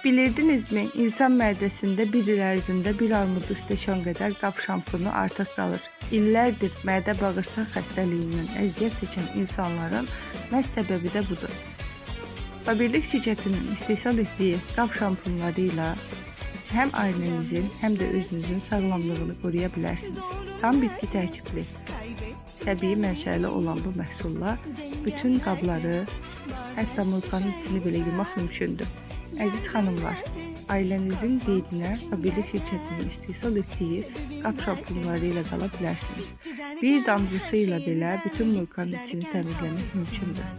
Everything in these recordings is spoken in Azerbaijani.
Bilirdinizmi, insan mədəsində bir il ərzində bir armudlu stəkan qədər qab şampunu artıq qalır. İllərdir mədə-bağırsaq xəstəliyindən əziyyət çəkən insanların məhz səbəbi də budur. Babirlik şirkətinin istehsal etdiyi qab şampunları ilə həm ailənizin, həm də özünüzün sağlamlığını qoruya bilərsiniz. Tam bitki tərkibli, təbii mənşəli olan bu məhsullar bütün qabları, hətta murqanın içini belə yumaq mümkündür. Əziz xanımlar, ailənizin qeydinə Babirlik şirkətinin istehsal etdiyi qab şampunları ilə qala bilərsiniz. Bir damcısı ilə belə bütün murqanın içini təmizləmək mümkündür.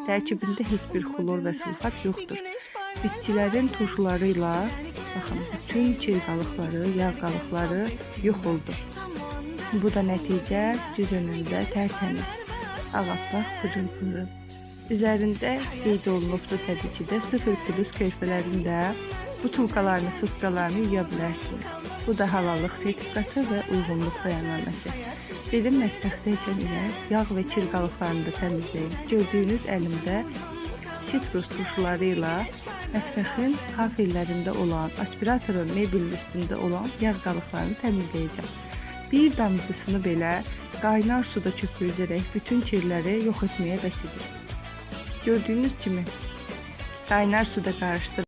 Tərkibində heç bir xlor və sulfat yoxdur. Bitkilərin turşuları ilə baxın, bütün kir qalıqları, yağ qalıqları yox oldu. Bu da nəticə göz önündə tərtəmiz, ağappaq, pırıl-pırıl. Üzərində qeyd olunubdur təbii ki də 0+ körpələrində butulkalarını, suskalarını yuya bilərsiniz. Bu da halallıq sertifikatı və uyğunluq bəyannaməsi. Dedim mətbəxdə içən ilə yağ və kir qalıqlarını da təmizləyin. Gördüyünüz əlimdə sitrus turşuları ilə mətbəxin kafellərində olan, aspiratorun mebelin üstündə olan yağ qalıqlarını təmizləyəcəm. Bir damcısını belə qaynar suda köpürdərək bütün kirləri yox etməyə bəs edir. Gördüyünüz kimi qaynar suda qarışdırın.